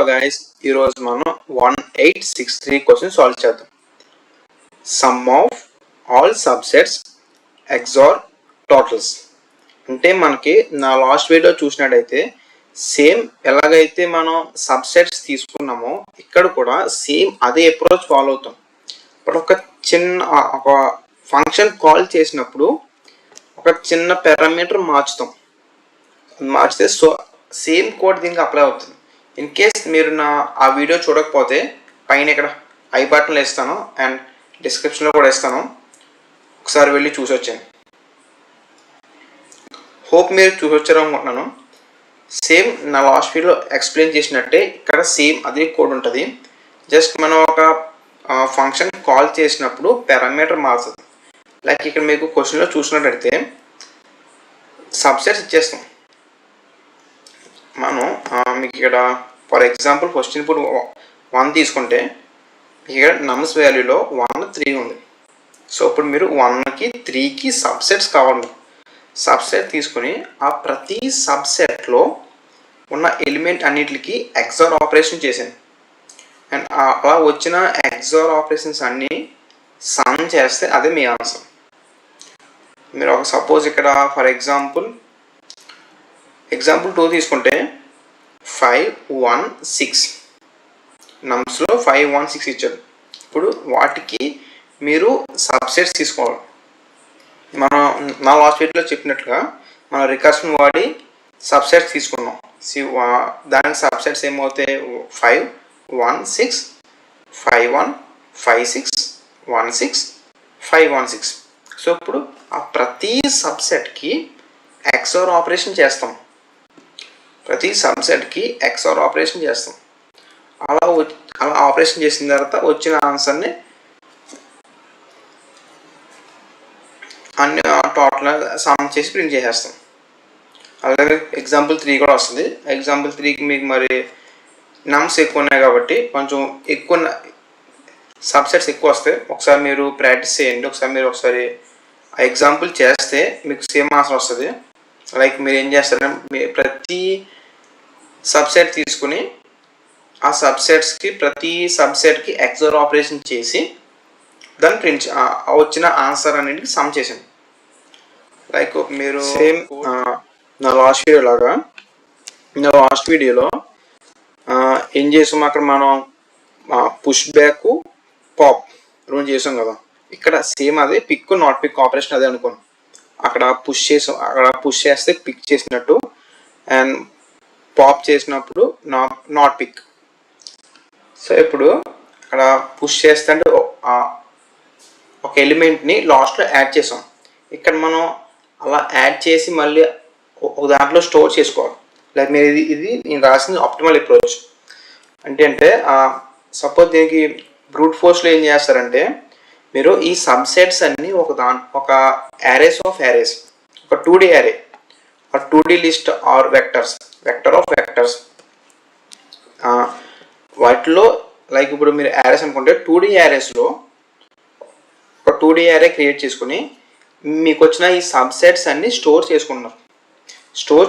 guys, ఈరోజు మనం 1863 question solve చేద్దాం. Some of all subsets XOR totals. అంటే మనకి నా లాస్ట్ వీడియో చూసినట్టయితే సేమ్ ఎలాగైతే మనం సబ్సెట్స్ తీసుకున్నామో ఇక్కడ కూడా సేమ్ అదే అప్రోచ్ ఫాలో అవుతాం. ఇప్పుడు ఒక ఫంక్షన్ కాల్ చేసినప్పుడు ఒక చిన్న పారామీటర్ మార్చితే సో సేమ్ కోడ్ దీనికి అప్లై అవుతుంది. ఇన్ కేస్ మీరు ఆ వీడియో చూడకపోతే పైన ఇక్కడ ఐ బటన్లో ఇస్తాను అండ్ డిస్క్రిప్షన్లో కూడా ఇస్తాను, ఒకసారి వెళ్ళి చూసి వచ్చాను. హోప్ మీరు చూసి వచ్చారు అనుకుంటున్నాను. సేమ్ నా లాస్ట్ వీడియోలో ఎక్స్ప్లెయిన్ చేసినట్టే ఇక్కడ సేమ్ అదే కోడ్ ఉంటుంది. జస్ట్ మనం ఒక ఫంక్షన్ కాల్ చేసినప్పుడు పారామీటర్ మారుతుంది. లైక్ ఇక్కడ మీకు క్వశ్చన్లో చూసినట్టయితే సబ్సెట్స్ ఇచ్చేస్తాం మనం. మీకు ఇక్కడ ఫర్ ఎగ్జాంపుల్ ఫస్ట్ ఇన్పుట్ 1 తీసుకుంటే ఇక్కడ నమ్స్ వాల్యూలో 1 3 ఉంది. సో ఇప్పుడు మీరు 1కి 3కి సబ్సెట్స్ కావాలి. సబ్సెట్ తీసుకుని ఆ ప్రతి సబ్సెట్లో ఉన్న ఎలిమెంట్ అన్నిటికి XOR ఆపరేషన్ చేశాను. అండ్ అలా వచ్చిన XOR ఆపరేషన్స్ అన్నీ సమ్ చేస్తే అదే మీ ఆన్సర్. మీరు ఒక సపోజ్ ఇక్కడ ఫర్ ఎగ్జాంపుల్ 2 తీసుకుంటే 5 1 6 నమ్స్లో 5 1 6 ఇచ్చారు. ఇప్పుడు వాటికి మీరు సబ్సెట్స్ తీసుకోవాలి. మనం నా లాస్ట్ వీడియోలో చెప్పినట్లుగా మనం రికర్షన్ వాడి సబ్సెట్స్ తీసుకున్నాం. దానికి సబ్సెట్స్ ఏమవుతాయి? 5 1 6 5 1 5 6 1 6 5 1 6. సో ఇప్పుడు ఆ ప్రతి సబ్సెట్కి XOR ఆపరేషన్ చేస్తాం. అలా ఆపరేషన్ చేసిన తర్వాత వచ్చిన ఆన్సర్ని అన్ని టోటల్ సమ్ చేసి ప్రింట్ చేసేస్తాం. అలాగే ఎగ్జాంపుల్ 3 కూడా వస్తుంది. ఎగ్జాంపుల్ 3కి మీకు మరి నమ్స్ ఎక్కువ ఉన్నాయి కాబట్టి కొంచెం ఎక్కువ సబ్సెట్స్ ఎక్కువ వస్తాయి. ఒకసారి మీరు ప్రాక్టీస్ చేయండి. ఒకసారి ఆ ఎగ్జాంపుల్ చేస్తే మీకు సేమ్ ఆన్సర్ వస్తుంది. లైక్ మీరు ఏం చేస్తారంటే ప్రతి సబ్సెట్ తీసుకుని ఆ సబ్సెట్స్కి ప్రతి సబ్సెట్కి XOR ఆపరేషన్ చేసి దాన్ని ప్రింట్ వచ్చిన ఆన్సర్ అన్నింటికి సమ్ చేసాను. లైక్ మీరు సేమ్ నా లాస్ట్ వీడియోలో ఏం చేసాం, అక్కడ మనం పుష్ బ్యాక్ పాప్ 2 చేసాం కదా. ఇక్కడ సేమ్ అదే పిక్ నాట్ పిక్ ఆపరేషన్ అదే అనుకోండి. అక్కడ పుష్ చేస్తే పిక్ చేసినట్టు అండ్ పాప్ చేసినప్పుడు నాట్ పిక్. సో ఇప్పుడు అక్కడ పుష్ చేస్తే ఒక ఎలిమెంట్ని లాస్ట్లో యాడ్ చేసాం. ఇక్కడ మనం అలా యాడ్ చేసి మళ్ళీ ఒక దాంట్లో స్టోర్ చేసుకోవాలి. లైక్ మీరు ఇది నేను రాసింది ఆప్టిమల్ అప్రోచ్. అంటే సపోజ్ దీనికి బ్రూట్ ఫోర్స్లో ఏం చేస్తారంటే మీరు ఈ సబ్సెట్స్ అన్నీ ఒక యారేస్ ఆఫ్ యారేస్, ఒక 2D array or 2D list or vector of vectors వాటిలో లైక్ ఇప్పుడు మీరు యారేస్ అనుకుంటే 2D యారేస్లో ఒక 2D యారే క్రియేట్ చేసుకుని మీకు వచ్చిన ఈ సబ్సెట్స్ అన్నీ స్టోర్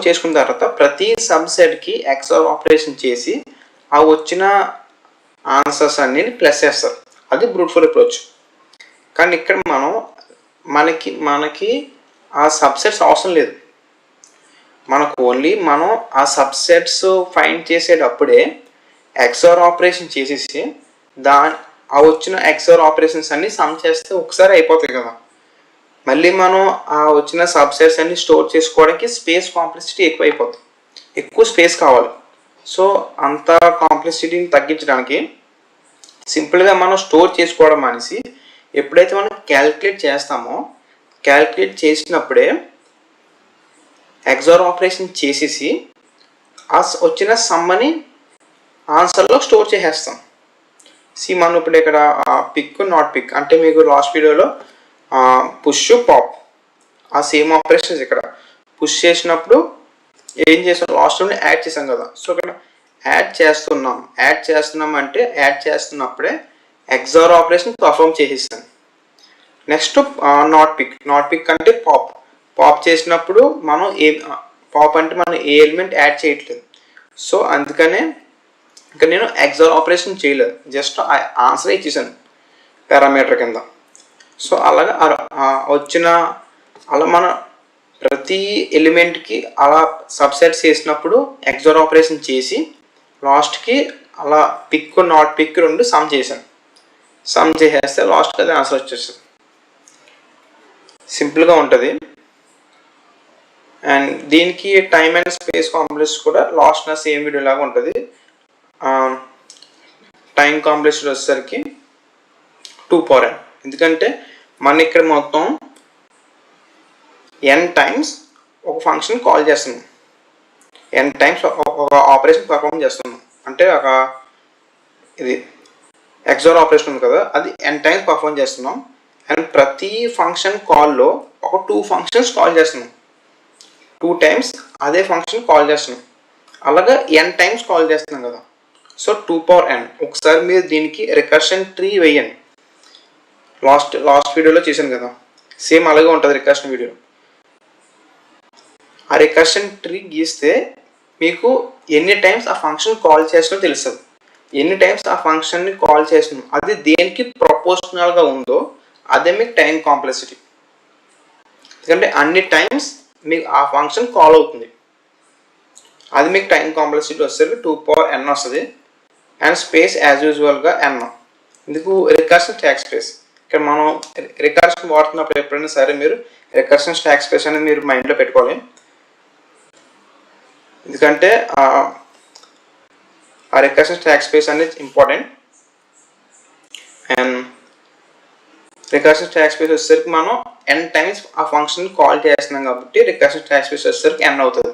చేసుకున్న తర్వాత ప్రతి సబ్సెట్కి XOR ఆపరేషన్ చేసి ఆ వచ్చిన ఆన్సర్స్ అన్నీ ప్లస్ చేస్తారు. అది బ్రూట్ ఫోర్స్ అప్రోచ్. కానీ ఇక్కడ మనకి ఆ సబ్సెట్స్ అవసరం లేదు. మనకు ఓన్లీ మనం ఆ సబ్సెట్స్ ఫైండ్ చేసేటప్పుడే XOR ఆపరేషన్ చేసేసి ఆ వచ్చిన XOR ఆపరేషన్స్ అన్ని సమ్ చేస్తే ఒకసారి అయిపోతాయి కదా. మళ్ళీ మనం ఆ వచ్చిన సబ్సెట్స్ అన్ని స్టోర్ చేసుకోవడానికి స్పేస్ కాంప్లెక్సిటీ ఎక్కువ స్పేస్ కావాలి. సో అంత కాంప్లెక్సిటీని తగ్గించడానికి సింపుల్గా మనం స్టోర్ చేసుకోవడం అనేసి ఎప్పుడైతే మనం క్యాల్కులేట్ చేసినప్పుడే XOR ఆపరేషన్ చేసేసి ఆ వచ్చిన సమ్మని ఆన్సర్లో స్టోర్ చేసేస్తాం. మనం ఇప్పుడు ఇక్కడ పిక్ నాట్ పిక్ అంటే మీకు లాస్ట్ వీడియోలో పుష్ పాప్ ఆ సేమ్ ఆపరేషన్స్ ఇక్కడ పుష్ చేసినప్పుడు ఏం చేసాం, లాస్ట్ యాడ్ చేసాం కదా. సో ఇక్కడ యాడ్ చేస్తున్నాం అంటే యాడ్ చేస్తున్నప్పుడే XOR ఆపరేషన్ పర్ఫామ్ చేసేస్తాను. నెక్స్ట్ నాట్ పిక్ అంటే పాప్ చేసినప్పుడు మనం పాప్ అంటే మనం ఏ ఎలిమెంట్ యాడ్ చేయట్లేదు. సో అందుకనే ఇంకా నేను ఎక్సార్ ఆపరేషన్ చేయలేదు, జస్ట్ ఆన్సర్ ఇచ్చేసాను పారామీటర్ కింద. సో అలాగా వచ్చిన అలా మన ప్రతి ఎలిమెంట్కి అలా సబ్సెట్స్ చేసినప్పుడు ఎక్సార్ ఆపరేషన్ చేసి లాస్ట్కి అలా పిక్ నాట్ పిక్ రెండు సమ్ చేశాను. సమ్ చేసేస్తే లాస్ట్కి అది ఆన్సర్ వచ్చేస్తుంది. సింపుల్గా ఉంటుంది. అండ్ దీనికి టైమ్ అండ్ స్పేస్ కాంప్లెక్స్ కూడా లాస్ట్ నా సేమ్ వీడియో లాగా ఉంటుంది. టైం కాంప్లెక్స్ వచ్చేసరికి 2n, ఎందుకంటే మన ఇక్కడ మొత్తం n టైమ్స్ ఒక ఫంక్షన్ కాల్ చేస్తున్నాం, n టైమ్స్ ఒక ఆపరేషన్ పర్ఫామ్ చేస్తున్నాం. అంటే ఒక ఇది ఎక్సార్ ఆపరేషన్ ఉంది కదా, అది n టైమ్స్ పర్ఫామ్ చేస్తున్నాం. అండ్ ప్రతి ఫంక్షన్ కాల్లో ఒక 2 ఫంక్షన్స్ కాల్ చేస్తున్నాం, 2 టైమ్స్ అదే ఫంక్షన్ కాల్ చేస్తున్నాం. అలాగా n టైమ్స్ కాల్ చేస్తున్నాం కదా. So 2n. ఒకసారి మీరు దీనికి రికర్షన్ ట్రీ వేయండి, లాస్ట్ వీడియోలో చేశాను కదా, సేమ్ అలాగే ఉంటుంది రికర్షన్ వీడియో. ఆ రికర్షన్ ట్రీ గీస్తే మీకు ఎన్ని టైమ్స్ ఆ ఫంక్షన్ కాల్ చేసినో తెలుస్తుంది. ఎన్ని టైమ్స్ ఆ ఫంక్షన్ని కాల్ చేసినాం అది దేనికి ప్రపోర్షనల్గా ఉందో అదే మీకు టైం కాంప్లెక్సిటీ. ఎందుకంటే అన్ని టైమ్స్ మీకు ఆ ఫంక్షన్ కాల్ అవుతుంది, అది మీకు టైం కాంప్లెక్సిటీ వచ్చేసరికి 2n వస్తుంది. అండ్ స్పేస్ యాజ్ యూజువల్గా n. ఎందుకు రికర్షన్ స్టాక్ స్పేస్. ఇక్కడ మనం రికర్షన్ వాడుతున్నప్పుడు ఎప్పుడైనా సరే మీరు రికర్షన్ స్టాక్ స్పేస్ అనేది మీరు మైండ్లో పెట్టుకోవాలి. ఎందుకంటే ఆ రికర్షన్ స్టాక్ స్పేస్ అనేది important. And recursion stack space వచ్చేసరికి మనం n టైమ్స్ ఆ ఫంక్షన్ కాల్ చేస్తున్నాం కాబట్టి రికర్షన్ స్టాక్ స్పేస్ వచ్చేసరికి n అవుతుంది.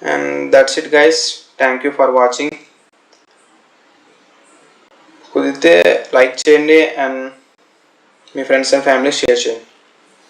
And that's it guys, thank you for watching. కుదిరితే లైక్ చేయండి and me friends and family share చేయండి.